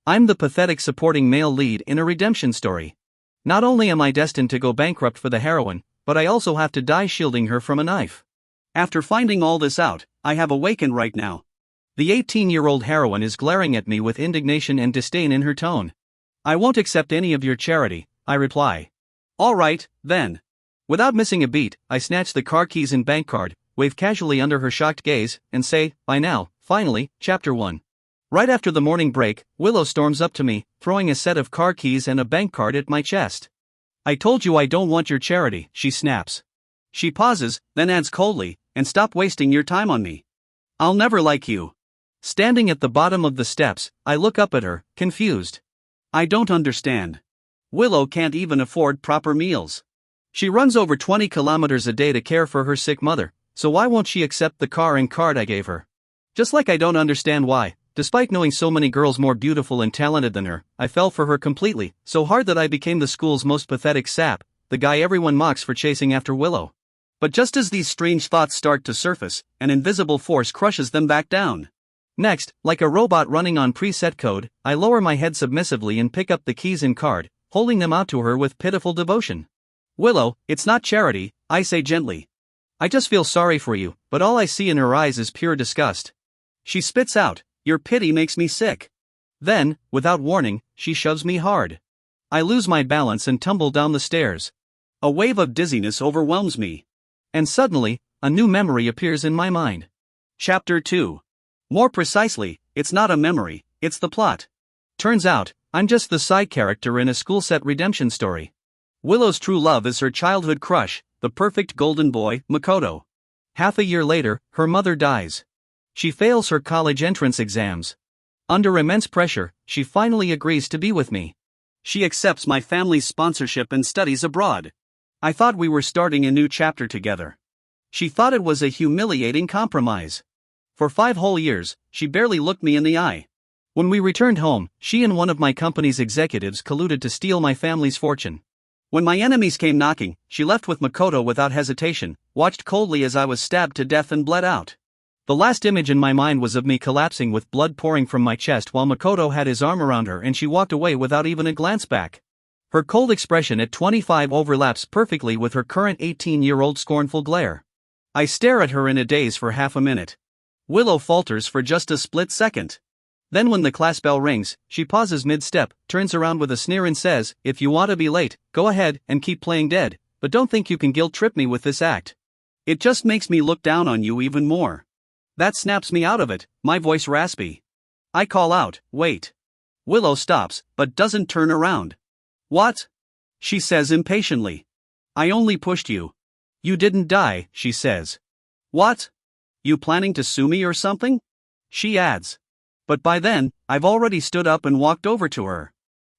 I'm the pathetic supporting male lead in a redemption story. Not only am I destined to go bankrupt for the heroine, but I also have to die shielding her from a knife. After finding all this out, I have awakened right now. The 18-year-old heroine is glaring at me with indignation and disdain in her tone. I won't accept any of your charity, I reply. All right, then. Without missing a beat, I snatch the car keys and bank card, wave casually under her shocked gaze, and say, "By now, finally, Chapter 1. Right after the morning break, Willow storms up to me, throwing a set of car keys and a bank card at my chest. I told you I don't want your charity, she snaps. She pauses, then adds coldly, and stop wasting your time on me. I'll never like you. Standing at the bottom of the steps, I look up at her, confused. I don't understand. Willow can't even afford proper meals. She runs over 20 kilometers a day to care for her sick mother, so why won't she accept the car and card I gave her? Just like I don't understand why, despite knowing so many girls more beautiful and talented than her, I fell for her completely, so hard that I became the school's most pathetic sap, the guy everyone mocks for chasing after Willow. But just as these strange thoughts start to surface, an invisible force crushes them back down. Next, like a robot running on preset code, I lower my head submissively and pick up the keys and card, holding them out to her with pitiful devotion. Willow, it's not charity, I say gently. I just feel sorry for you, but all I see in her eyes is pure disgust. She spits out, "Your pity makes me sick." Then, without warning, she shoves me hard. I lose my balance and tumble down the stairs. A wave of dizziness overwhelms me. And suddenly, a new memory appears in my mind. Chapter 2. More precisely, it's not a memory, it's the plot. Turns out, I'm just the side character in a school-set redemption story. Willow's true love is her childhood crush, the perfect golden boy, Makoto. Half a year later, her mother dies. She fails her college entrance exams. Under immense pressure, she finally agrees to be with me. She accepts my family's sponsorship and studies abroad. I thought we were starting a new chapter together. She thought it was a humiliating compromise. For 5 whole years, she barely looked me in the eye. When we returned home, she and one of my company's executives colluded to steal my family's fortune. When my enemies came knocking, she left with Makoto without hesitation, watched coldly as I was stabbed to death and bled out. The last image in my mind was of me collapsing with blood pouring from my chest while Makoto had his arm around her and she walked away without even a glance back. Her cold expression at 25 overlaps perfectly with her current 18-year-old scornful glare. I stare at her in a daze for half a minute. Willow falters for just a split second. Then when the class bell rings, she pauses mid-step, turns around with a sneer and says, "If you want to be late, go ahead and keep playing dead, but don't think you can guilt-trip me with this act. It just makes me look down on you even more." That snaps me out of it, my voice raspy. I call out, "Wait." Willow stops, but doesn't turn around. "What?" she says impatiently. "I only pushed you. You didn't die," she says. "What? You planning to sue me or something?" she adds. But by then, I've already stood up and walked over to her.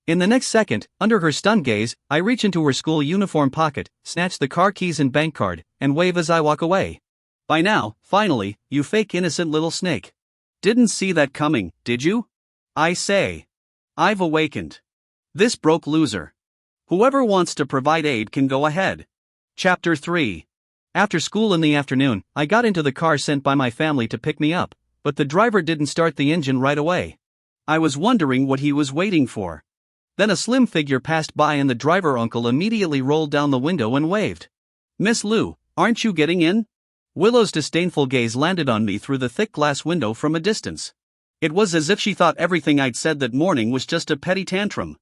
In the next second, under her stunned gaze, I reach into her school uniform pocket, snatch the car keys and bank card, and wave as I walk away. "By now, finally, you fake innocent little snake. Didn't see that coming, did you?" I say. I've awakened. This broke loser. Whoever wants to provide aid can go ahead. Chapter 3. After school in the afternoon, I got into the car sent by my family to pick me up, but the driver didn't start the engine right away. I was wondering what he was waiting for. Then a slim figure passed by and the driver uncle immediately rolled down the window and waved. "Miss Lou, aren't you getting in?" Willow's disdainful gaze landed on me through the thick glass window from a distance. It was as if she thought everything I'd said that morning was just a petty tantrum.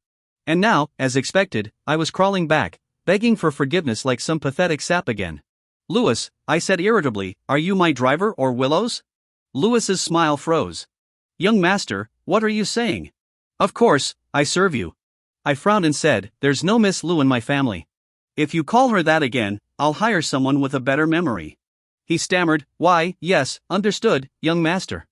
And now, as expected, I was crawling back, begging for forgiveness like some pathetic sap again. "Louis," I said irritably, "are you my driver or Willow's?" Louis's smile froze. "Young master, what are you saying?" "Of course, I serve you." I frowned and said, "There's no Miss Lou in my family. If you call her that again, I'll hire someone with a better memory." He stammered, "Why, yes, understood, young master."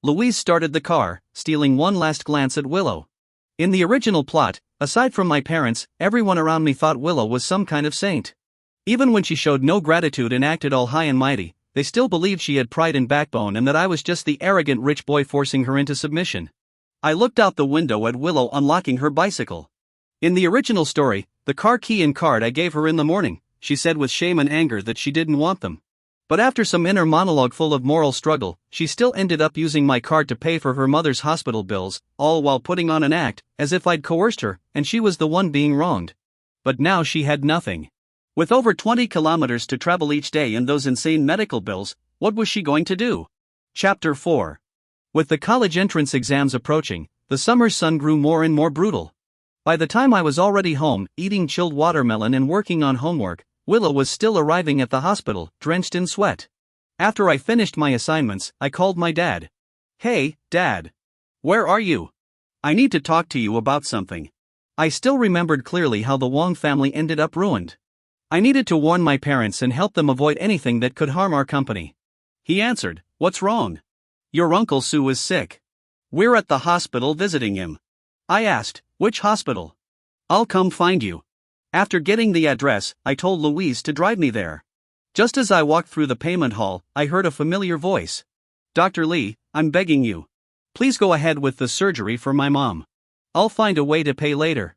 Louise started the car, stealing one last glance at Willow. In the original plot, aside from my parents, everyone around me thought Willow was some kind of saint. Even when she showed no gratitude and acted all high and mighty, they still believed she had pride and backbone and that I was just the arrogant rich boy forcing her into submission. I looked out the window at Willow unlocking her bicycle. In the original story, the car key and card I gave her in the morning, she said with shame and anger that she didn't want them. But after some inner monologue full of moral struggle, she still ended up using my card to pay for her mother's hospital bills, all while putting on an act, as if I'd coerced her, and she was the one being wronged. But now she had nothing. With over 20 kilometers to travel each day and those insane medical bills, what was she going to do? Chapter 4. With the college entrance exams approaching, the summer sun grew more and more brutal. By the time I was already home, eating chilled watermelon and working on homework, Willow was still arriving at the hospital, drenched in sweat. After I finished my assignments, I called my dad. "Hey, Dad. Where are you? I need to talk to you about something." I still remembered clearly how the Wong family ended up ruined. I needed to warn my parents and help them avoid anything that could harm our company. He answered, "What's wrong?" "Your Uncle Sue is sick. We're at the hospital visiting him." I asked, "Which hospital?" "I'll come find you." After getting the address, I told Louise to drive me there. Just as I walked through the payment hall, I heard a familiar voice. "Dr. Lee, I'm begging you. Please go ahead with the surgery for my mom. I'll find a way to pay later."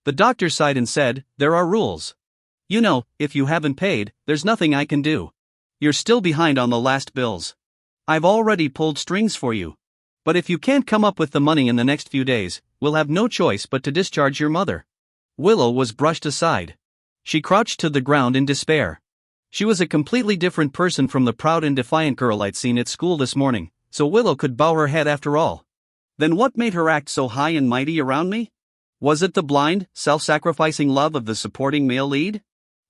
The doctor sighed and said, "There are rules. You know, if you haven't paid, there's nothing I can do. You're still behind on the last bills. I've already pulled strings for you. But if you can't come up with the money in the next few days, we'll have no choice but to discharge your mother." Willow was brushed aside. She crouched to the ground in despair. She was a completely different person from the proud and defiant girl I'd seen at school this morning, so Willow could bow her head after all. Then what made her act so high and mighty around me? Was it the blind, self-sacrificing love of the supporting male lead?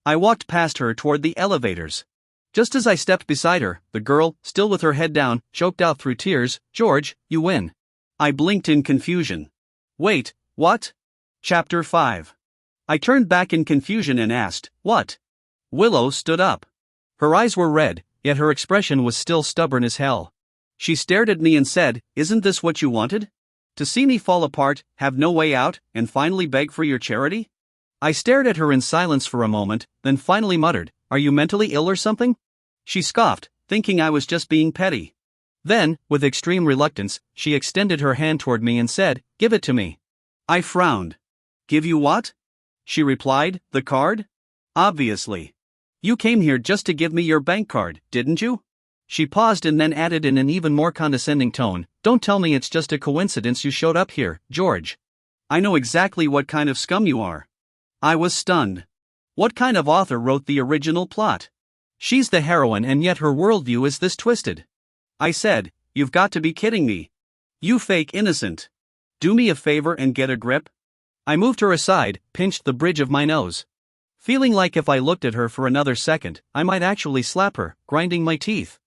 I walked past her toward the elevators. Just as I stepped beside her, the girl, still with her head down, choked out through tears, "George, you win." I blinked in confusion. "Wait, what?" Chapter 5. I turned back in confusion and asked, "What?" Willow stood up. Her eyes were red, yet her expression was still stubborn as hell. She stared at me and said, "Isn't this what you wanted? To see me fall apart, have no way out, and finally beg for your charity?" I stared at her in silence for a moment, then finally muttered, "Are you mentally ill or something?" She scoffed, thinking I was just being petty. Then, with extreme reluctance, she extended her hand toward me and said, "Give it to me." I frowned. "Give you what?" She replied, "The card? Obviously. You came here just to give me your bank card, didn't you?" She paused and then added in an even more condescending tone, "Don't tell me it's just a coincidence you showed up here, George. I know exactly what kind of scum you are." I was stunned. What kind of author wrote the original plot? She's the heroine and yet her worldview is this twisted. I said, "You've got to be kidding me. You fake innocent. Do me a favor and get a grip." I moved her aside, pinched the bridge of my nose. Feeling like if I looked at her for another second, I might actually slap her, grinding my teeth.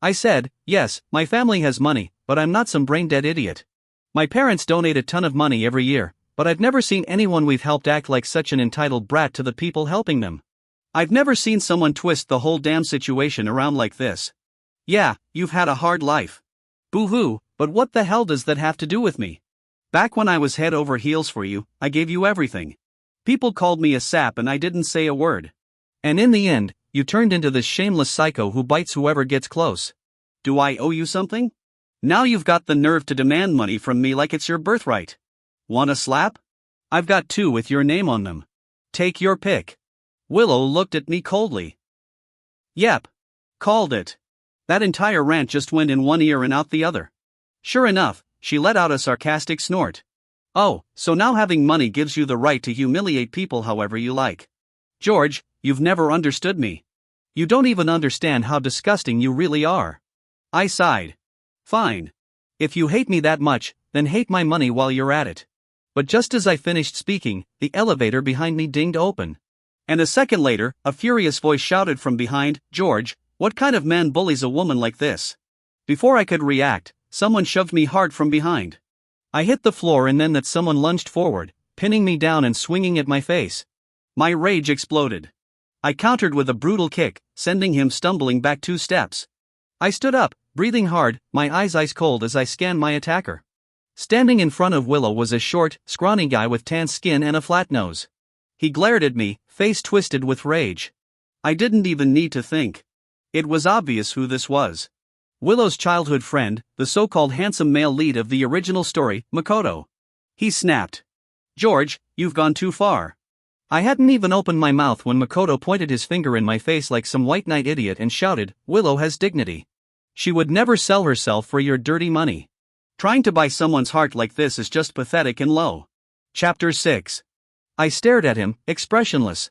I said, "Yes, my family has money, but I'm not some brain-dead idiot. My parents donate a ton of money every year, but I've never seen anyone we've helped act like such an entitled brat to the people helping them. I've never seen someone twist the whole damn situation around like this. Yeah, you've had a hard life. Boo-hoo, but what the hell does that have to do with me? Back when I was head over heels for you, I gave you everything. People called me a sap and I didn't say a word. And in the end, you turned into this shameless psycho who bites whoever gets close. Do I owe you something? Now you've got the nerve to demand money from me like it's your birthright. Want a slap? I've got 2 with your name on them. Take your pick." Willow looked at me coldly. "Yep. Called it." That entire rant just went in one ear and out the other. Sure enough, she let out a sarcastic snort. "Oh, so now having money gives you the right to humiliate people however you like. George, you've never understood me. You don't even understand how disgusting you really are." I sighed. "Fine. If you hate me that much, then hate my money while you're at it." But just as I finished speaking, the elevator behind me dinged open. And a second later, a furious voice shouted from behind, "George, what kind of man bullies a woman like this?" Before I could react, someone shoved me hard from behind. I hit the floor and then that someone lunged forward, pinning me down and swinging at my face. My rage exploded. I countered with a brutal kick, sending him stumbling back 2 steps. I stood up, breathing hard, my eyes ice cold as I scanned my attacker. Standing in front of Willow was a short, scrawny guy with tan skin and a flat nose. He glared at me, face twisted with rage. I didn't even need to think. It was obvious who this was. Willow's childhood friend, the so-called handsome male lead of the original story, Makoto. He snapped. "George, you've gone too far. I hadn't even opened my mouth when Makoto pointed his finger in my face like some white knight idiot and shouted, "Willow has dignity. She would never sell herself for your dirty money. Trying to buy someone's heart like this is just pathetic and low." Chapter 6. I stared at him, expressionless.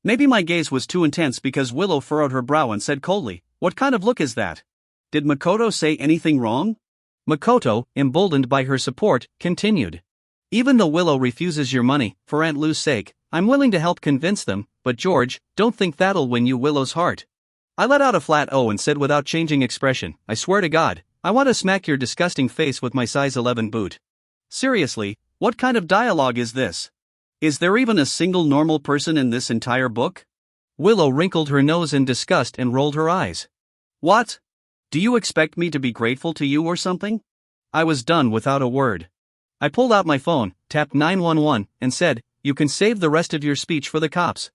Maybe my gaze was too intense because Willow furrowed her brow and said coldly, "What kind of look is that? Did Makoto say anything wrong?" Makoto, emboldened by her support, continued. "Even though Willow refuses your money, for Aunt Lou's sake, I'm willing to help convince them, but George, don't think that'll win you Willow's heart." I let out a flat O and said without changing expression, "I swear to God, I want to smack your disgusting face with my size 11 boot." Seriously, what kind of dialogue is this? Is there even a single normal person in this entire book? Willow wrinkled her nose in disgust and rolled her eyes. What? Do you expect me to be grateful to you or something? I was done without a word. I pulled out my phone, tapped 911, and said, "You can save the rest of your speech for the cops.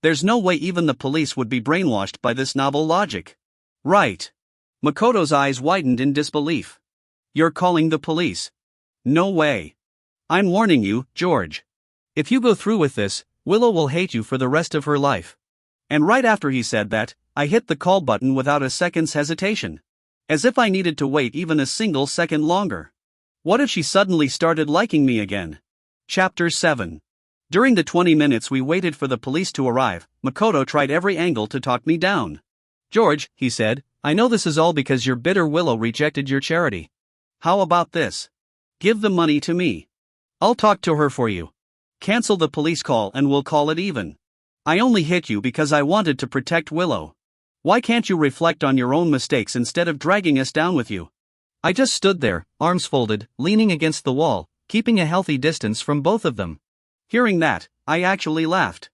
There's no way even the police would be brainwashed by this novel logic." Right. Makoto's eyes widened in disbelief. "You're calling the police?" "No way. I'm warning you, George. If you go through with this, Willow will hate you for the rest of her life." And right after he said that, I hit the call button without a second's hesitation. As if I needed to wait even a single second longer. What if she suddenly started liking me again? Chapter 7. During the 20 minutes we waited for the police to arrive, Makoto tried every angle to talk me down. "George," he said, "I know this is all because your bitter Willow rejected your charity. How about this? Give the money to me. I'll talk to her for you. Cancel the police call and we'll call it even. I only hit you because I wanted to protect Willow. Why can't you reflect on your own mistakes instead of dragging us down with you?" I just stood there, arms folded, leaning against the wall, keeping a healthy distance from both of them. Hearing that, I actually laughed.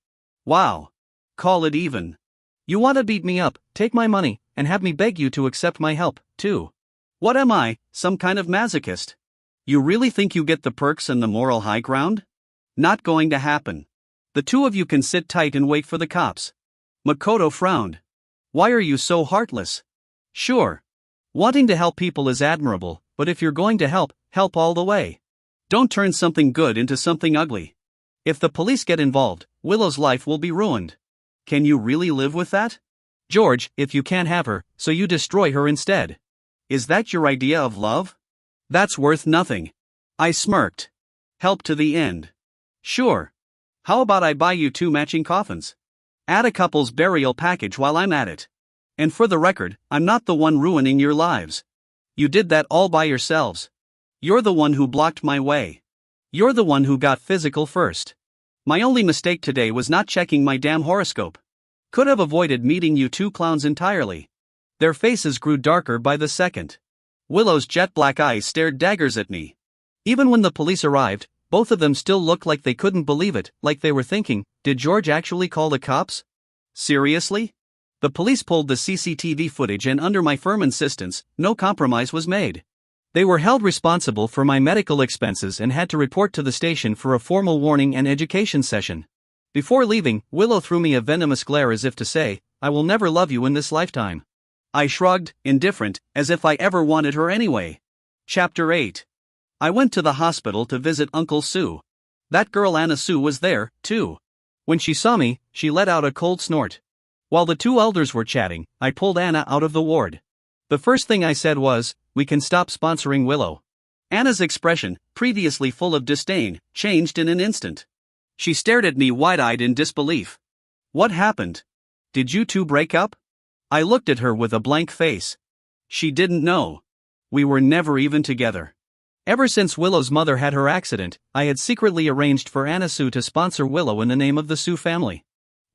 Wow. Call it even. You want to beat me up, take my money, and have me beg you to accept my help, too. What am I, some kind of masochist? You really think you get the perks and the moral high ground? Not going to happen. The two of you can sit tight and wait for the cops. Makoto frowned. Why are you so heartless? Sure. Wanting to help people is admirable, but if you're going to help, help all the way. Don't turn something good into something ugly. If the police get involved, Willow's life will be ruined. Can you really live with that? George, if you can't have her, so you destroy her instead. Is that your idea of love? That's worth nothing. I smirked. Help to the end. Sure. How about I buy you 2 matching coffins? Add a couple's burial package while I'm at it. And for the record, I'm not the one ruining your lives. You did that all by yourselves. You're the one who blocked my way. You're the one who got physical first. My only mistake today was not checking my damn horoscope. Could have avoided meeting you 2 clowns entirely. Their faces grew darker by the second. Willow's jet black eyes stared daggers at me. Even when the police arrived, both of them still looked like they couldn't believe it, like they were thinking, did George actually call the cops? Seriously? The police pulled the CCTV footage and under my firm insistence, no compromise was made. They were held responsible for my medical expenses and had to report to the station for a formal warning and education session. Before leaving, Willow threw me a venomous glare as if to say, I will never love you in this lifetime. I shrugged, indifferent, as if I ever wanted her anyway. Chapter 8. I went to the hospital to visit Uncle Sue. That girl Anna Sue was there, too. When she saw me, she let out a cold snort. While the 2 elders were chatting, I pulled Anna out of the ward. The first thing I said was, we can stop sponsoring Willow. Anna's expression, previously full of disdain, changed in an instant. She stared at me wide-eyed in disbelief. What happened? Did you 2 break up? I looked at her with a blank face. She didn't know. We were never even together. Ever since Willow's mother had her accident, I had secretly arranged for Anna Sue to sponsor Willow in the name of the Sue family.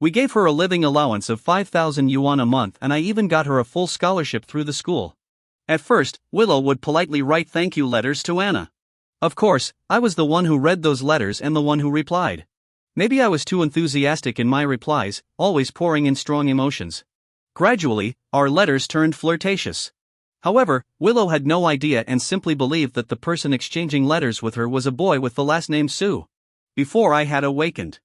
We gave her a living allowance of 5,000 yuan a month and I even got her a full scholarship through the school. At first, Willow would politely write thank you letters to Anna. Of course, I was the one who read those letters and the one who replied. Maybe I was too enthusiastic in my replies, always pouring in strong emotions. Gradually, our letters turned flirtatious. However, Willow had no idea and simply believed that the person exchanging letters with her was a boy with the last name Sue. Before I had awakened.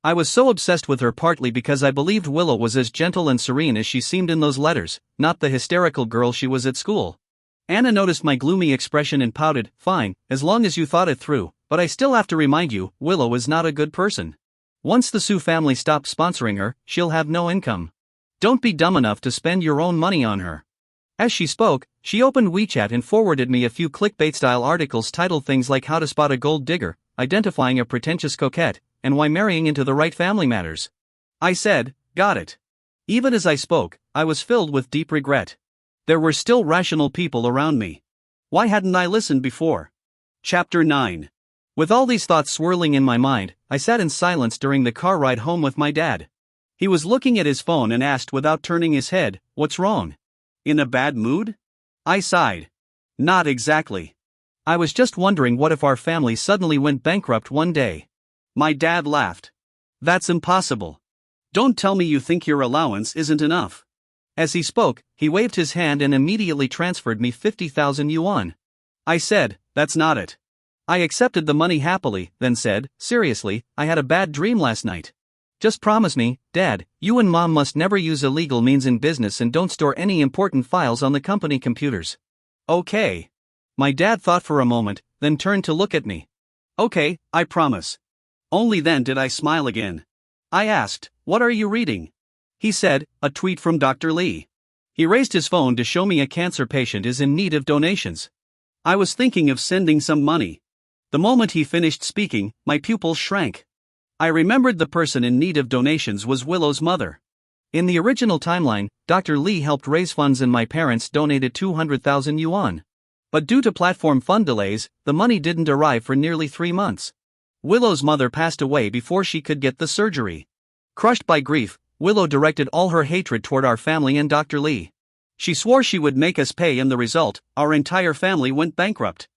I was so obsessed with her partly because I believed Willow was as gentle and serene as she seemed in those letters, not the hysterical girl she was at school. Anna noticed my gloomy expression and pouted, fine, as long as you thought it through, but I still have to remind you, Willow is not a good person. Once the Sue family stops sponsoring her, she'll have no income. Don't be dumb enough to spend your own money on her. As she spoke, she opened WeChat and forwarded me a few clickbait-style articles titled things like How to Spot a Gold Digger, Identifying a Pretentious Coquette, and Why Marrying into the Right Family Matters. I said, got it. Even as I spoke, I was filled with deep regret. There were still rational people around me. Why hadn't I listened before? Chapter 9. With all these thoughts swirling in my mind, I sat in silence during the car ride home with my dad. He was looking at his phone and asked without turning his head, "What's wrong? In a bad mood?" I sighed. Not exactly. I was just wondering what if our family suddenly went bankrupt one day. My dad laughed. That's impossible. Don't tell me you think your allowance isn't enough. As he spoke, he waved his hand and immediately transferred me 50,000 yuan. I said, that's not it. I accepted the money happily, then said, seriously, I had a bad dream last night. Just promise me, Dad, you and Mom must never use illegal means in business and don't store any important files on the company computers. Okay. My dad thought for a moment, then turned to look at me. Okay, I promise. Only then did I smile again. I asked, what are you reading? He said, a tweet from Dr. Lee. He raised his phone to show me a cancer patient is in need of donations. I was thinking of sending some money. The moment he finished speaking, my pupils shrank. I remembered the person in need of donations was Willow's mother. In the original timeline, Dr. Lee helped raise funds and my parents donated 200,000 yuan. But due to platform fund delays, the money didn't arrive for nearly 3 months. Willow's mother passed away before she could get the surgery. Crushed by grief, Willow directed all her hatred toward our family and Dr. Lee. She swore she would make us pay, and the result, our entire family went bankrupt.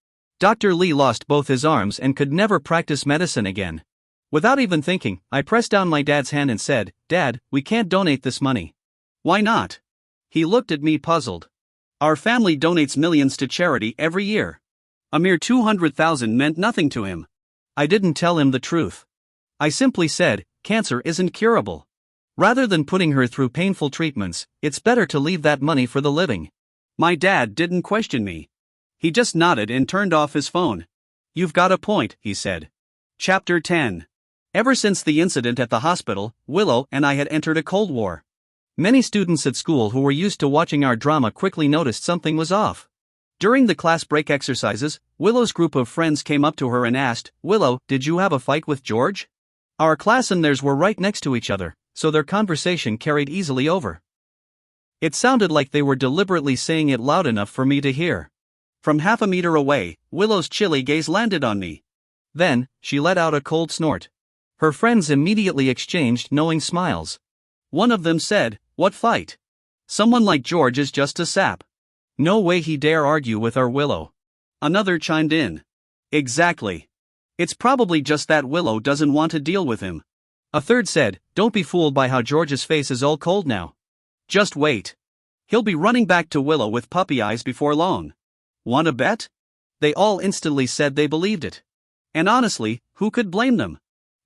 Dr. Lee lost both his arms and could never practice medicine again. Without even thinking, I pressed down my dad's hand and said, Dad, we can't donate this money. Why not? He looked at me puzzled. Our family donates millions to charity every year. A mere 200,000 meant nothing to him. I didn't tell him the truth. I simply said, cancer isn't curable. Rather than putting her through painful treatments, it's better to leave that money for the living. My dad didn't question me. He just nodded and turned off his phone. You've got a point, he said. Chapter 10. Ever since the incident at the hospital, Willow and I had entered a cold war. Many students at school who were used to watching our drama quickly noticed something was off. During the class break exercises, Willow's group of friends came up to her and asked, Willow, did you have a fight with George? Our class and theirs were right next to each other, so their conversation carried easily over. It sounded like they were deliberately saying it loud enough for me to hear. From half a meter away, Willow's chilly gaze landed on me. Then, she let out a cold snort. Her friends immediately exchanged knowing smiles. One of them said, what fight? Someone like George is just a sap. No way he dare argue with our Willow. Another chimed in. Exactly. It's probably just that Willow doesn't want to deal with him. A third said, don't be fooled by how George's face is all cold now. Just wait. He'll be running back to Willow with puppy eyes before long. Want to bet? They all instantly said they believed it. And honestly, who could blame them?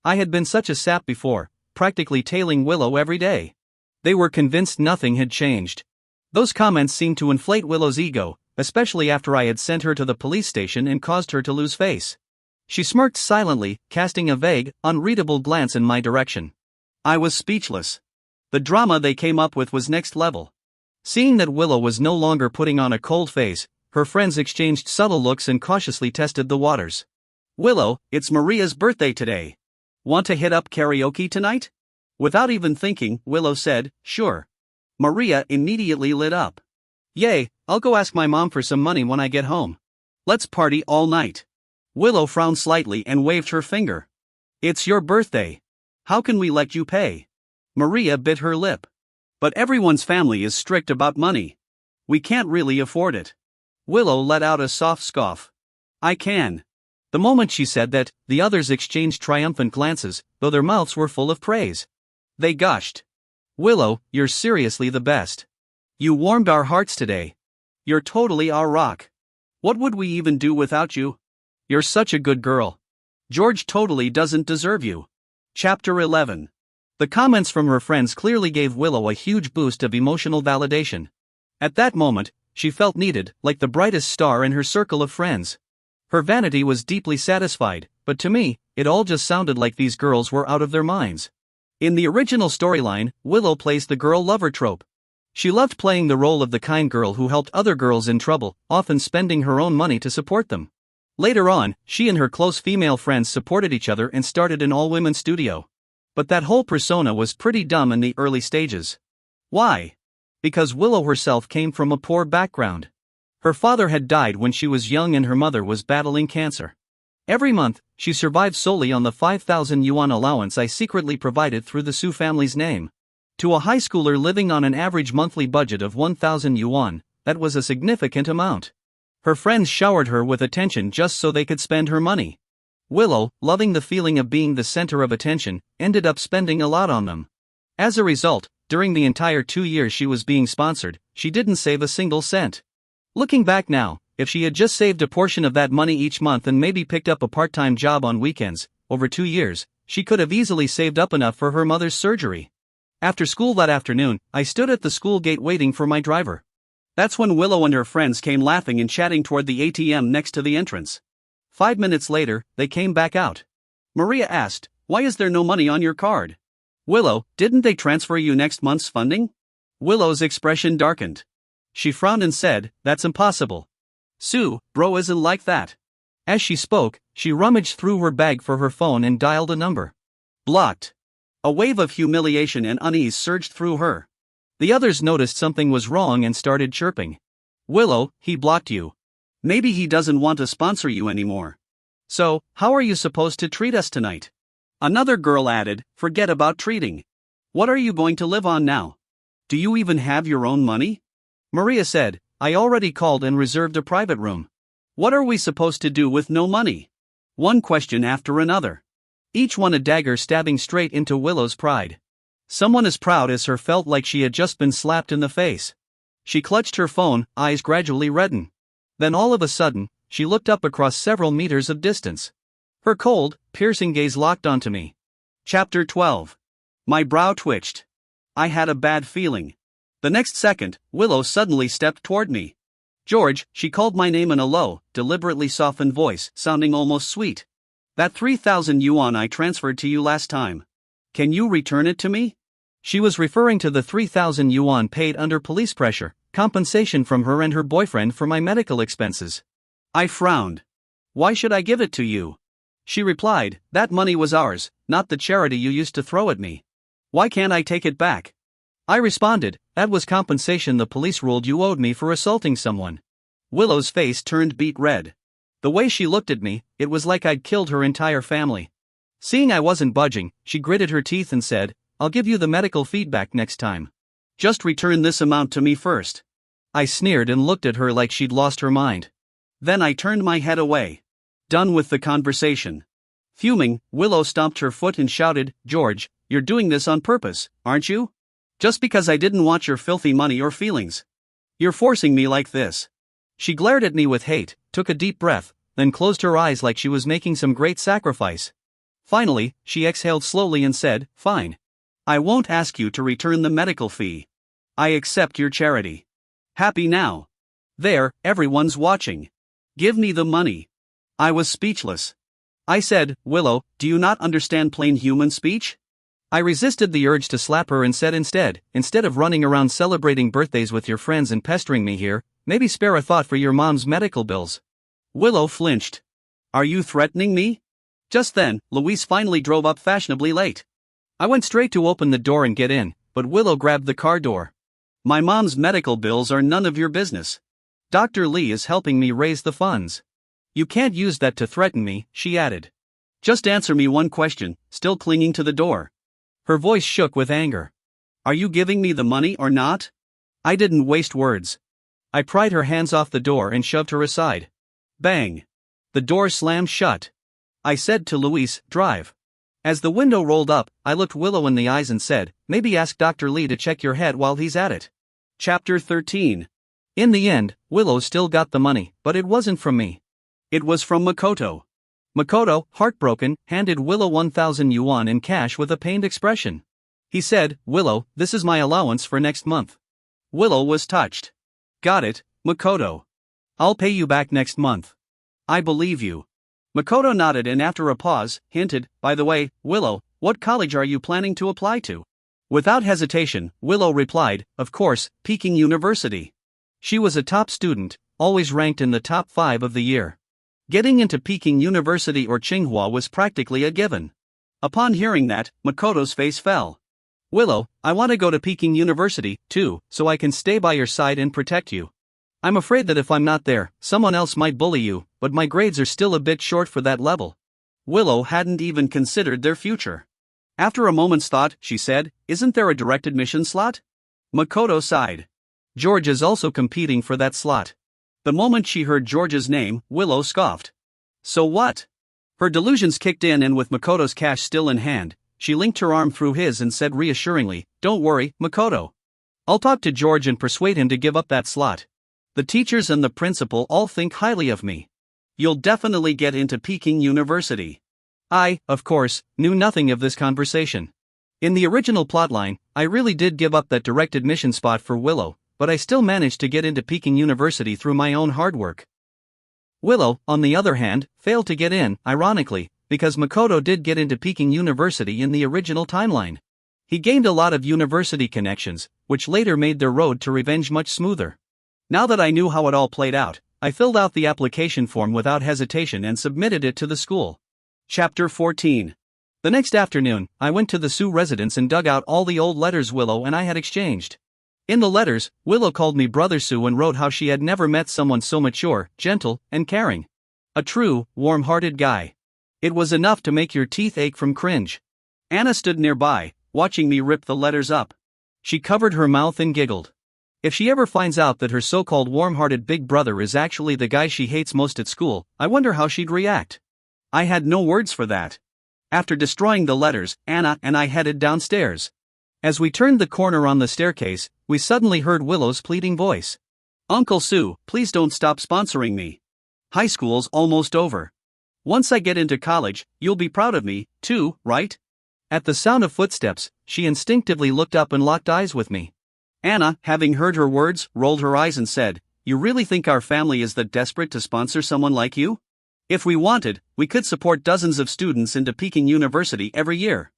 I had been such a sap before, practically tailing Willow every day. They were convinced nothing had changed. Those comments seemed to inflate Willow's ego, especially after I had sent her to the police station and caused her to lose face. She smirked silently, casting a vague, unreadable glance in my direction. I was speechless. The drama they came up with was next level. Seeing that Willow was no longer putting on a cold face, her friends exchanged subtle looks and cautiously tested the waters. Willow, it's Maria's birthday today. Want to hit up karaoke tonight? Without even thinking, Willow said, sure. Maria immediately lit up. Yay, I'll go ask my mom for some money when I get home. Let's party all night. Willow frowned slightly and waved her finger. It's your birthday. How can we let you pay? Maria bit her lip. But everyone's family is strict about money. We can't really afford it. Willow let out a soft scoff. I can. The moment she said that, the others exchanged triumphant glances, though their mouths were full of praise. They gushed. Willow, you're seriously the best. You warmed our hearts today. You're totally our rock. What would we even do without you? You're such a good girl. George totally doesn't deserve you. Chapter 11. The comments from her friends clearly gave Willow a huge boost of emotional validation. At that moment, she felt needed, like the brightest star in her circle of friends. Her vanity was deeply satisfied, but to me, it all just sounded like these girls were out of their minds. In the original storyline, Willow plays the girl lover trope. She loved playing the role of the kind girl who helped other girls in trouble, often spending her own money to support them. Later on, she and her close female friends supported each other and started an all-women studio. But that whole persona was pretty dumb in the early stages. Why? Because Willow herself came from a poor background. Her father had died when she was young and her mother was battling cancer. Every month, she survived solely on the 5,000 yuan allowance I secretly provided through the Su family's name. To a high schooler living on an average monthly budget of 1,000 yuan, that was a significant amount. Her friends showered her with attention just so they could spend her money. Willow, loving the feeling of being the center of attention, ended up spending a lot on them. As a result, during the entire 2 years she was being sponsored, she didn't save a single cent. Looking back now, if she had just saved a portion of that money each month and maybe picked up a part-time job on weekends, over 2 years, she could have easily saved up enough for her mother's surgery. After school that afternoon, I stood at the school gate waiting for my driver. That's when Willow and her friends came laughing and chatting toward the ATM next to the entrance. 5 minutes later, they came back out. Maria asked, "Why is there no money on your card?" "Willow, didn't they transfer you next month's funding?" Willow's expression darkened. She frowned and said, "That's impossible. Sue, bro isn't like that." As she spoke, she rummaged through her bag for her phone and dialed a number. Blocked. A wave of humiliation and unease surged through her. The others noticed something was wrong and started chirping. "Willow, he blocked you. Maybe he doesn't want to sponsor you anymore. So, how are you supposed to treat us tonight?" Another girl added, "Forget about treating. What are you going to live on now? Do you even have your own money?" Maria said, "I already called and reserved a private room. What are we supposed to do with no money?" One question after another. Each one a dagger stabbing straight into Willow's pride. Someone as proud as her felt like she had just been slapped in the face. She clutched her phone, eyes gradually redden. Then all of a sudden, she looked up across several meters of distance. Her cold, piercing gaze locked onto me. Chapter 12. My brow twitched. I had a bad feeling. The next second, Willow suddenly stepped toward me. "George," she called my name in a low, deliberately softened voice, sounding almost sweet. "That 3,000 yuan I transferred to you last time. Can you return it to me?" She was referring to the 3,000 yuan paid under police pressure, compensation from her and her boyfriend for my medical expenses. I frowned. "Why should I give it to you?" She replied, "That money was ours, not the charity you used to throw at me. Why can't I take it back?" I responded, "That was compensation the police ruled you owed me for assaulting someone." Willow's face turned beet red. The way she looked at me, it was like I'd killed her entire family. Seeing I wasn't budging, she gritted her teeth and said, "I'll give you the medical feedback next time. Just return this amount to me first." I sneered and looked at her like she'd lost her mind. Then I turned my head away. Done with the conversation. Fuming, Willow stomped her foot and shouted, "George, you're doing this on purpose, aren't you? Just because I didn't want your filthy money or feelings. You're forcing me like this." She glared at me with hate, took a deep breath, then closed her eyes like she was making some great sacrifice. Finally, she exhaled slowly and said, "Fine. I won't ask you to return the medical fee. I accept your charity. Happy now? There, everyone's watching. Give me the money." I was speechless. I said, "Willow, do you not understand plain human speech?" I resisted the urge to slap her and said instead of running around celebrating birthdays with your friends and pestering me here, maybe spare a thought for your mom's medical bills. Willow flinched. "Are you threatening me?" Just then, Louise finally drove up fashionably late. I went straight to open the door and get in, but Willow grabbed the car door. "My mom's medical bills are none of your business. Dr. Lee is helping me raise the funds. You can't use that to threaten me," she added. "Just answer me one question," still clinging to the door. Her voice shook with anger. "Are you giving me the money or not?" I didn't waste words. I pried her hands off the door and shoved her aside. Bang! The door slammed shut. I said to Louise, "Drive." As the window rolled up, I looked Willow in the eyes and said, "Maybe ask Dr. Lee to check your head while he's at it." Chapter 13. In the end, Willow still got the money, but it wasn't from me. It was from Makoto. Makoto, heartbroken, handed Willow 1,000 yuan in cash with a pained expression. He said, "Willow, this is my allowance for next month." Willow was touched. "Got it, Makoto. I'll pay you back next month." "I believe you." Makoto nodded and after a pause, hinted, by the way, Willow, what college are you planning to apply to? Without hesitation, Willow replied, of course, Peking University. She was a top student, always ranked in the top 5 of the year. Getting into Peking University or Tsinghua was practically a given. Upon hearing that, Makoto's face fell. Willow, I want to go to Peking University, too, so I can stay by your side and protect you. I'm afraid that if I'm not there, someone else might bully you, but my grades are still a bit short for that level. Willow hadn't even considered their future. After a moment's thought, she said, isn't there a direct admission slot? Makoto sighed. George is also competing for that slot. The moment she heard George's name, Willow scoffed. So what? Her delusions kicked in and with Makoto's cash still in hand, she linked her arm through his and said reassuringly, don't worry, Makoto. I'll talk to George and persuade him to give up that slot. The teachers and the principal all think highly of me. You'll definitely get into Peking University. I, of course, knew nothing of this conversation. In the original plotline, I really did give up that direct admission spot for Willow, but I still managed to get into Peking University through my own hard work. Willow, on the other hand, failed to get in, ironically, because Makoto did get into Peking University in the original timeline. He gained a lot of university connections, which later made their road to revenge much smoother. Now that I knew how it all played out, I filled out the application form without hesitation and submitted it to the school. Chapter 14. The next afternoon, I went to the Sue residence and dug out all the old letters Willow and I had exchanged. In the letters, Willow called me Brother Sue and wrote how she had never met someone so mature, gentle, and caring. A true, warm-hearted guy. It was enough to make your teeth ache from cringe. Anna stood nearby, watching me rip the letters up. She covered her mouth and giggled. If she ever finds out that her so-called warm-hearted big brother is actually the guy she hates most at school, I wonder how she'd react. I had no words for that. After destroying the letters, Anna and I headed downstairs. As we turned the corner on the staircase, we suddenly heard Willow's pleading voice. Uncle Sue, please don't stop sponsoring me. High school's almost over. Once I get into college, you'll be proud of me, too, right? At the sound of footsteps, she instinctively looked up and locked eyes with me. Anna, having heard her words, rolled her eyes and said, you really think our family is that desperate to sponsor someone like you? If we wanted, we could support dozens of students into Peking University every year.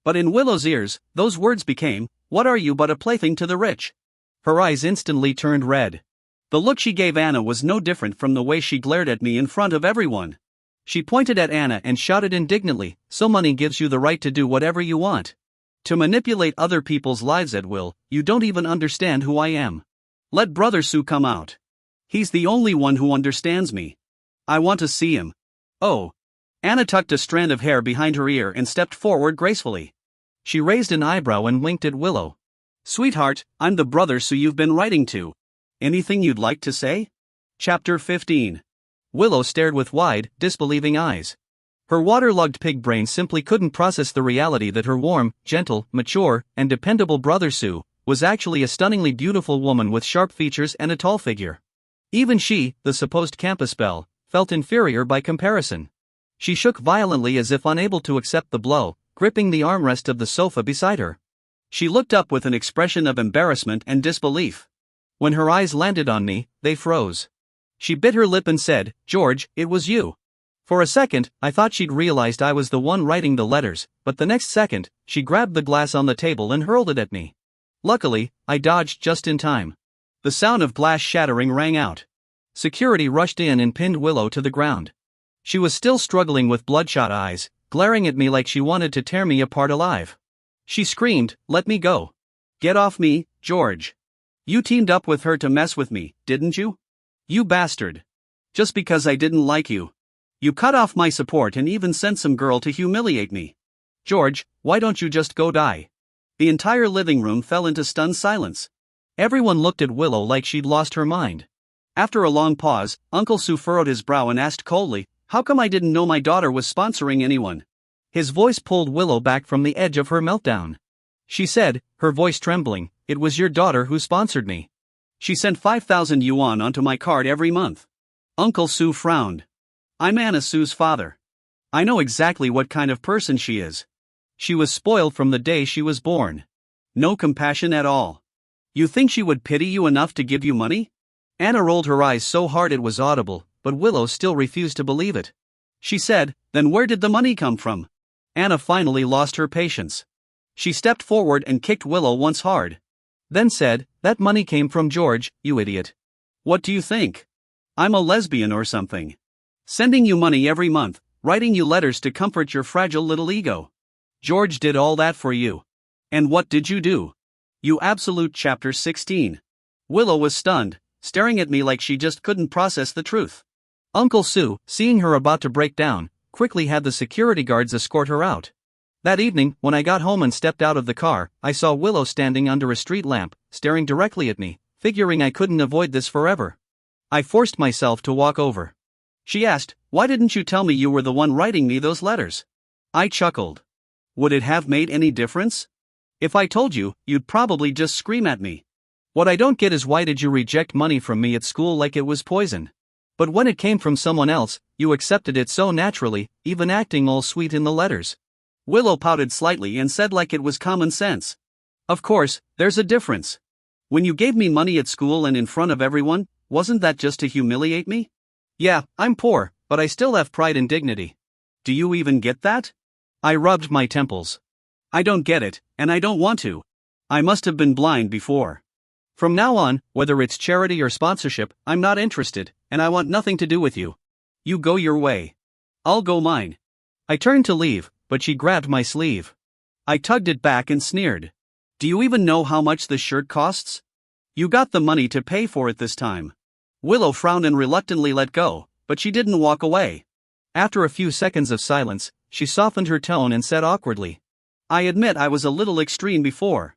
But in Willow's ears, those words became, what are you but a plaything to the rich? Her eyes instantly turned red. The look she gave Anna was no different from the way she glared at me in front of everyone. She pointed at Anna and shouted indignantly, so money gives you the right to do whatever you want. To manipulate other people's lives at will, you don't even understand who I am. Let Brother Sue come out. He's the only one who understands me. I want to see him. Oh. Anna tucked a strand of hair behind her ear and stepped forward gracefully. She raised an eyebrow and winked at Willow. Sweetheart, I'm the Brother Sue you've been writing to. Anything you'd like to say? Chapter 15. Willow stared with wide, disbelieving eyes. Her waterlogged pig brain simply couldn't process the reality that her warm, gentle, mature, and dependable Brother Sue was actually a stunningly beautiful woman with sharp features and a tall figure. Even she, the supposed campus belle, felt inferior by comparison. She shook violently as if unable to accept the blow, gripping the armrest of the sofa beside her. She looked up with an expression of embarrassment and disbelief. When her eyes landed on me, they froze. She bit her lip and said, George, it was you. For a second, I thought she'd realized I was the one writing the letters, but the next second, she grabbed the glass on the table and hurled it at me. Luckily, I dodged just in time. The sound of glass shattering rang out. Security rushed in and pinned Willow to the ground. She was still struggling with bloodshot eyes, glaring at me like she wanted to tear me apart alive. She screamed, let me go. Get off me, George. You teamed up with her to mess with me, didn't you? You bastard. Just because I didn't like you. You cut off my support and even sent some girl to humiliate me. George, why don't you just go die? The entire living room fell into stunned silence. Everyone looked at Willow like she'd lost her mind. After a long pause, Uncle Sue furrowed his brow and asked coldly, how come I didn't know my daughter was sponsoring anyone? His voice pulled Willow back from the edge of her meltdown. She said, her voice trembling, it was your daughter who sponsored me. She sent 5,000 yuan onto my card every month. Uncle Sue frowned. I'm Anna Sue's father. I know exactly what kind of person she is. She was spoiled from the day she was born. No compassion at all. You think she would pity you enough to give you money? Anna rolled her eyes so hard it was audible, but Willow still refused to believe it. She said, then where did the money come from? Anna finally lost her patience. She stepped forward and kicked Willow once hard. Then said, that money came from George, you idiot. What do you think? I'm a lesbian or something? Sending you money every month, writing you letters to comfort your fragile little ego. George did all that for you. And what did you do? You absolute. Chapter 16. Willow was stunned, staring at me like she just couldn't process the truth. Uncle Sue, seeing her about to break down, quickly had the security guards escort her out. That evening, when I got home and stepped out of the car, I saw Willow standing under a street lamp, staring directly at me, figuring I couldn't avoid this forever. I forced myself to walk over. She asked, why didn't you tell me you were the one writing me those letters? I chuckled. Would it have made any difference? If I told you, you'd probably just scream at me. What I don't get is why did you reject money from me at school like it was poison? But when it came from someone else, you accepted it so naturally, even acting all sweet in the letters. Willow pouted slightly and said like it was common sense. Of course, there's a difference. When you gave me money at school and in front of everyone, wasn't that just to humiliate me? Yeah, I'm poor, but I still have pride and dignity. Do you even get that? I rubbed my temples. I don't get it, and I don't want to. I must have been blind before. From now on, whether it's charity or sponsorship, I'm not interested, and I want nothing to do with you. You go your way. I'll go mine. I turned to leave, but she grabbed my sleeve. I tugged it back and sneered. Do you even know how much this shirt costs? You got the money to pay for it this time. Willow frowned and reluctantly let go, but she didn't walk away. After a few seconds of silence, she softened her tone and said awkwardly, I admit I was a little extreme before.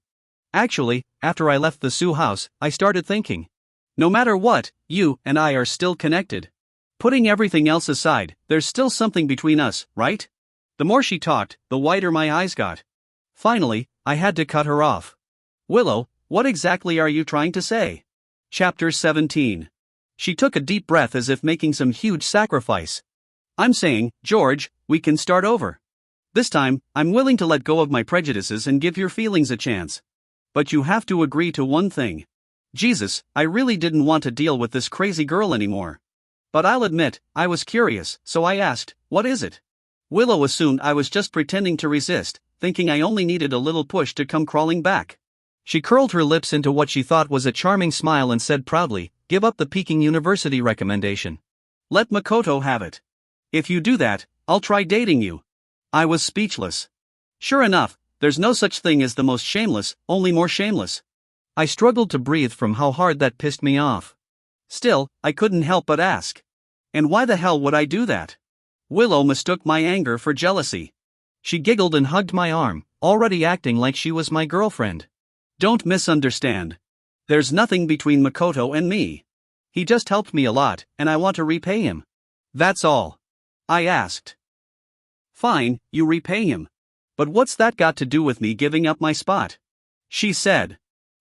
Actually, after I left the Sue house, I started thinking. No matter what, you and I are still connected. Putting everything else aside, there's still something between us, right? The more she talked, the wider my eyes got. Finally, I had to cut her off. Willow, what exactly are you trying to say? Chapter 17. She took a deep breath as if making some huge sacrifice. I'm saying, George, we can start over. This time, I'm willing to let go of my prejudices and give your feelings a chance. But you have to agree to one thing. Jesus, I really didn't want to deal with this crazy girl anymore. But I'll admit, I was curious, so I asked, what is it? Willow assumed I was just pretending to resist, thinking I only needed a little push to come crawling back. She curled her lips into what she thought was a charming smile and said proudly, give up the Peking University recommendation. Let Makoto have it. If you do that, I'll try dating you. I was speechless. Sure enough, there's no such thing as the most shameless, only more shameless. I struggled to breathe from how hard that pissed me off. Still, I couldn't help but ask. And why the hell would I do that? Willow mistook my anger for jealousy. She giggled and hugged my arm, already acting like she was my girlfriend. Don't misunderstand. There's nothing between Makoto and me. He just helped me a lot, and I want to repay him. That's all. I asked. Fine, you repay him. But what's that got to do with me giving up my spot? She said.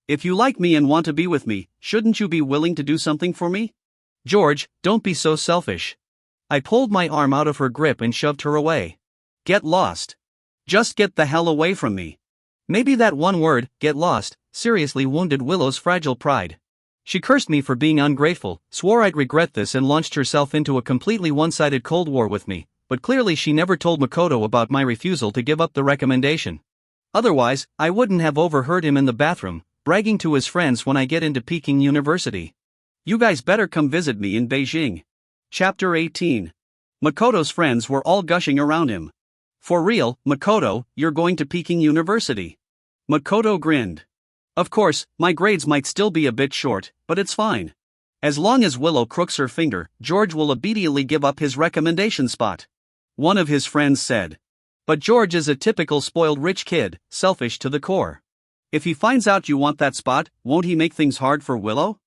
If you like me and want to be with me, shouldn't you be willing to do something for me? George, don't be so selfish. I pulled my arm out of her grip and shoved her away. Get lost. Just get the hell away from me. Maybe that one word, get lost, seriously wounded Willow's fragile pride. She cursed me for being ungrateful, swore I'd regret this and launched herself into a completely one-sided Cold War with me, but clearly she never told Makoto about my refusal to give up the recommendation. Otherwise, I wouldn't have overheard him in the bathroom, bragging to his friends when I get into Peking University. You guys better come visit me in Beijing. Chapter 18. Makoto's friends were all gushing around him. For real, Makoto, you're going to Peking University. Makoto grinned. Of course, my grades might still be a bit short, but it's fine. As long as Willow crooks her finger, George will obediently give up his recommendation spot. One of his friends said. But George is a typical spoiled rich kid, selfish to the core. If he finds out you want that spot, won't he make things hard for Willow?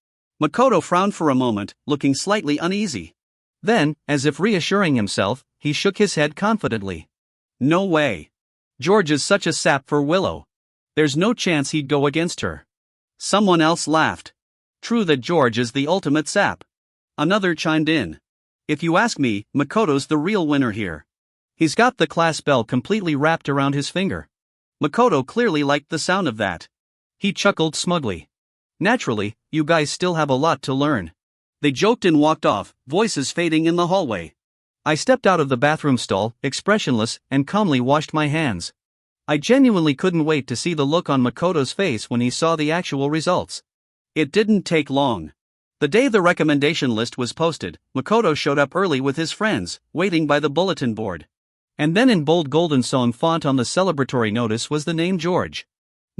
Makoto frowned for a moment, looking slightly uneasy. Then, as if reassuring himself, he shook his head confidently. No way. George is such a sap for Willow. There's no chance he'd go against her. Someone else laughed. True that George is the ultimate sap. Another chimed in. If you ask me, Makoto's the real winner here. He's got the class bell completely wrapped around his finger. Makoto clearly liked the sound of that. He chuckled smugly. Naturally, you guys still have a lot to learn. They joked and walked off, voices fading in the hallway. I stepped out of the bathroom stall, expressionless, and calmly washed my hands. I genuinely couldn't wait to see the look on Makoto's face when he saw the actual results. It didn't take long. The day the recommendation list was posted, Makoto showed up early with his friends, waiting by the bulletin board. And then in bold golden song font on the celebratory notice was the name George.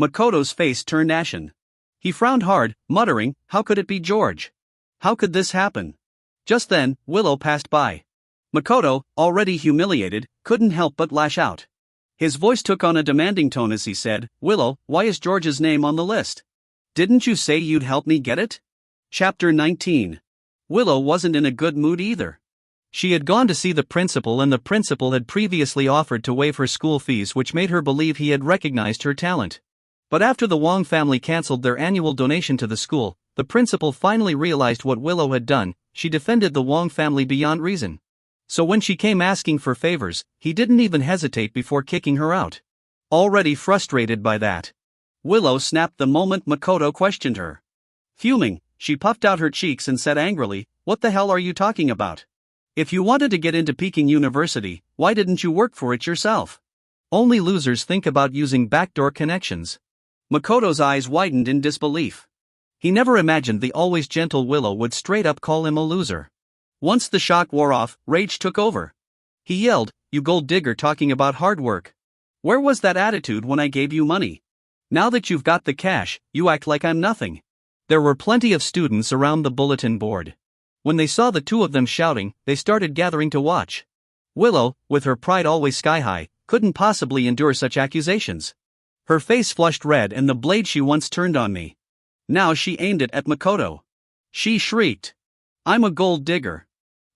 Makoto's face turned ashen. He frowned hard, muttering, "How could it be George? How could this happen?" Just then, Willow passed by. Makoto, already humiliated, couldn't help but lash out. His voice took on a demanding tone as he said, "Willow, why is George's name on the list? Didn't you say you'd help me get it?" Chapter 19. Willow wasn't in a good mood either. She had gone to see the principal, and the principal had previously offered to waive her school fees, which made her believe he had recognized her talent. But after the Wong family canceled their annual donation to the school, the principal finally realized what Willow had done. She defended the Wong family beyond reason. So when she came asking for favors, he didn't even hesitate before kicking her out. Already frustrated by that, Willow snapped the moment Makoto questioned her. Fuming, she puffed out her cheeks and said angrily, "What the hell are you talking about? If you wanted to get into Peking University, why didn't you work for it yourself? Only losers think about using backdoor connections." Makoto's eyes widened in disbelief. He never imagined the always gentle Willow would straight up call him a loser. Once the shock wore off, rage took over. He yelled, "You gold digger talking about hard work. Where was that attitude when I gave you money? Now that you've got the cash, you act like I'm nothing." There were plenty of students around the bulletin board. When they saw the two of them shouting, they started gathering to watch. Willow, with her pride always sky high, couldn't possibly endure such accusations. Her face flushed red, and the blade she once turned on me, now she aimed it at Makoto. She shrieked, "I'm a gold digger.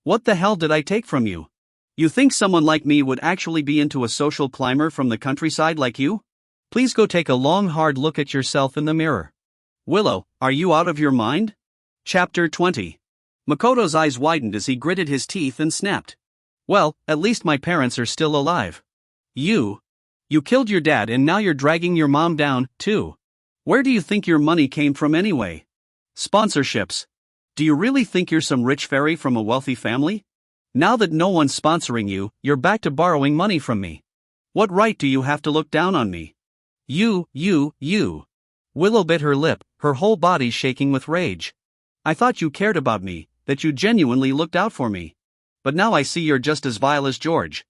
What the hell did I take from you? You think someone like me would actually be into a social climber from the countryside like you? Please go take a long hard look at yourself in the mirror. Willow, are you out of your mind?" Chapter 20. Makoto's eyes widened as he gritted his teeth and snapped, "Well, at least my parents are still alive. You killed your dad, and now you're dragging your mom down, too. Where do you think your money came from anyway? Sponsorships. Do you really think you're some rich fairy from a wealthy family? Now that no one's sponsoring you, you're back to borrowing money from me. What right do you have to look down on me? You. Willow bit her lip, her whole body shaking with rage. "I thought you cared about me, that you genuinely looked out for me. But now I see you're just as vile as George.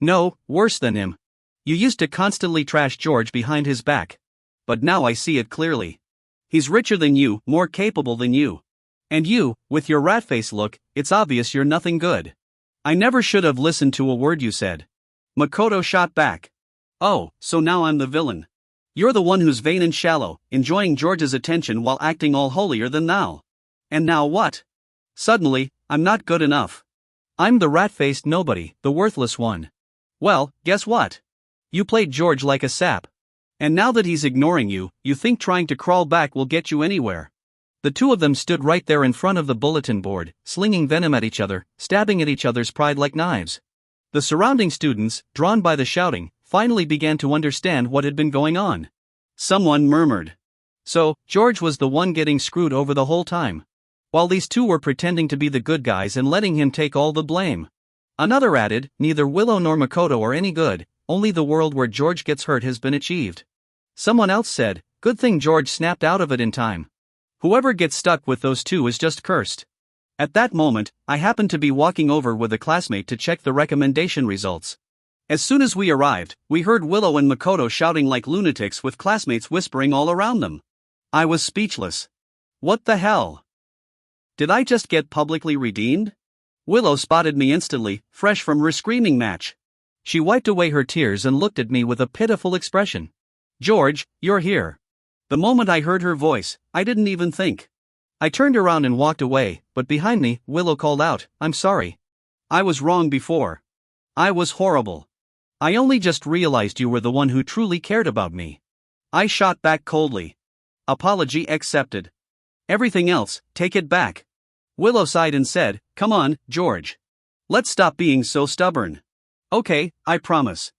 No, worse than him. You used to constantly trash George behind his back. But now I see it clearly. He's richer than you, more capable than you. And you, with your rat-face look, it's obvious you're nothing good. I never should have listened to a word you said." Makoto shot back. "Oh, so now I'm the villain. You're the one who's vain and shallow, enjoying George's attention while acting all holier than thou. And now what? Suddenly, I'm not good enough. I'm the rat-faced nobody, the worthless one. Well, guess what? You played George like a sap. And now that he's ignoring you, you think trying to crawl back will get you anywhere." The two of them stood right there in front of the bulletin board, slinging venom at each other, stabbing at each other's pride like knives. The surrounding students, drawn by the shouting, finally began to understand what had been going on. Someone murmured, "So, George was the one getting screwed over the whole time, while these two were pretending to be the good guys and letting him take all the blame." Another added, "Neither Willow nor Makoto are any good, only the world where George gets hurt has been achieved." Someone else said, "Good thing George snapped out of it in time. Whoever gets stuck with those two is just cursed." At that moment, I happened to be walking over with a classmate to check the recommendation results. As soon as we arrived, we heard Willow and Makoto shouting like lunatics with classmates whispering all around them. I was speechless. What the hell? Did I just get publicly redeemed? Willow spotted me instantly, fresh from her screaming match. She wiped away her tears and looked at me with a pitiful expression. "George, you're here." The moment I heard her voice, I didn't even think. I turned around and walked away, but behind me, Willow called out, "I'm sorry. I was wrong before. I was horrible. I only just realized you were the one who truly cared about me." I shot back coldly. "Apology accepted. Everything else, take it back." Willow sighed and said, "Come on, George. Let's stop being so stubborn." "Okay, I promise.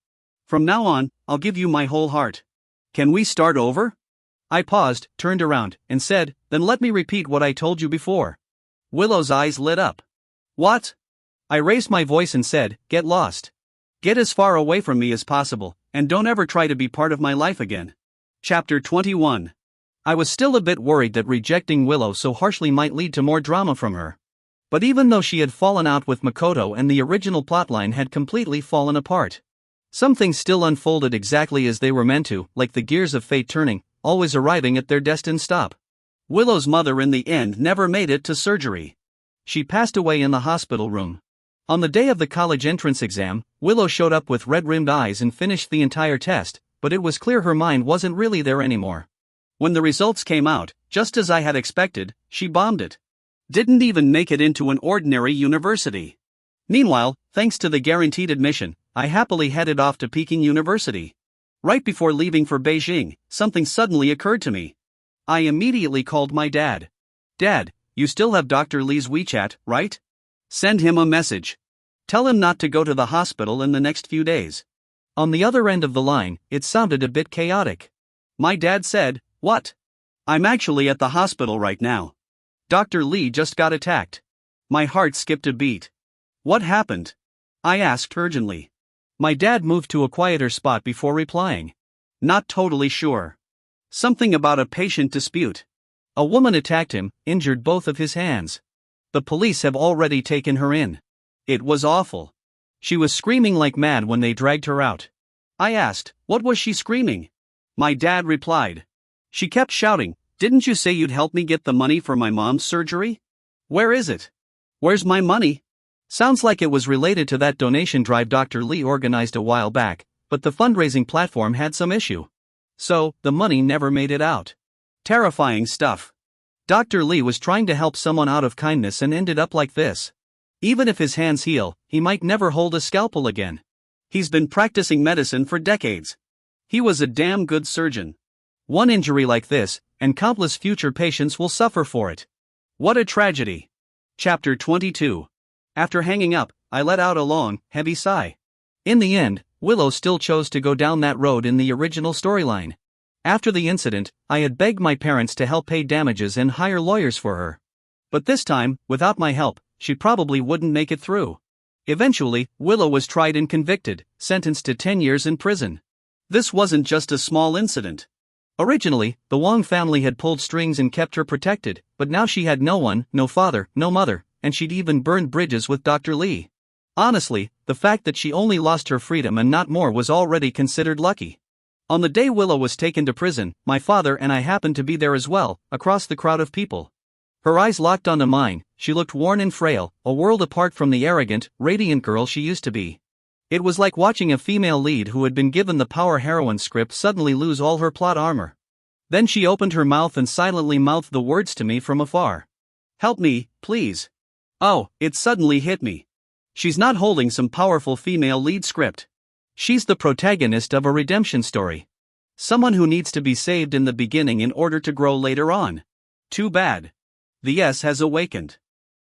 From now on, I'll give you my whole heart. Can we start over?" I paused, turned around, and said, "Then let me repeat what I told you before." Willow's eyes lit up. "What?" I raised my voice and said, "Get lost. Get as far away from me as possible, and don't ever try to be part of my life again." Chapter 21. I was still a bit worried that rejecting Willow so harshly might lead to more drama from her. But even though she had fallen out with Makoto and the original plotline had completely fallen apart, some things still unfolded exactly as they were meant to, like the gears of fate turning, always arriving at their destined stop. Willow's mother in the end never made it to surgery. She passed away in the hospital room. On the day of the college entrance exam, Willow showed up with red-rimmed eyes and finished the entire test, but it was clear her mind wasn't really there anymore. When the results came out, just as I had expected, she bombed it. Didn't even make it into an ordinary university. Meanwhile, thanks to the guaranteed admission, I happily headed off to Peking University. Right before leaving for Beijing, something suddenly occurred to me. I immediately called my dad. "Dad, you still have Dr. Lee's WeChat, right? Send him a message. Tell him not to go to the hospital in the next few days." On the other end of the line, it sounded a bit chaotic. My dad said, "What? I'm actually at the hospital right now. Dr. Lee just got attacked." My heart skipped a beat. "What happened?" I asked urgently. My dad moved to a quieter spot before replying. "Not totally sure. Something about a patient dispute. A woman attacked him, injured both of his hands. The police have already taken her in. It was awful. She was screaming like mad when they dragged her out." I asked, "What was she screaming?" My dad replied, "She kept shouting, 'Didn't you say you'd help me get the money for my mom's surgery? Where is it? Where's my money?'" Sounds like it was related to that donation drive Dr. Lee organized a while back, but the fundraising platform had some issue. So, the money never made it out. Terrifying stuff. Dr. Lee was trying to help someone out of kindness and ended up like this. Even if his hands heal, he might never hold a scalpel again. He's been practicing medicine for decades. He was a damn good surgeon. One injury like this, and countless future patients will suffer for it. What a tragedy. Chapter 22. After hanging up, I let out a long, heavy sigh. In the end, Willow still chose to go down that road in the original storyline. After the incident, I had begged my parents to help pay damages and hire lawyers for her. But this time, without my help, she probably wouldn't make it through. Eventually, Willow was tried and convicted, sentenced to 10 years in prison. This wasn't just a small incident. Originally, the Wong family had pulled strings and kept her protected, but now she had no one, no father, no mother, and she'd even burned bridges with Dr. Lee. Honestly, the fact that she only lost her freedom and not more was already considered lucky. On the day Willow was taken to prison, my father and I happened to be there as well, across the crowd of people. Her eyes locked onto mine. She looked worn and frail, a world apart from the arrogant, radiant girl she used to be. It was like watching a female lead who had been given the power heroine script suddenly lose all her plot armor. Then she opened her mouth and silently mouthed the words to me from afar. "Help me, please." Oh, it suddenly hit me. She's not holding some powerful female lead script. She's the protagonist of a redemption story. Someone who needs to be saved in the beginning in order to grow later on. Too bad. The S has awakened.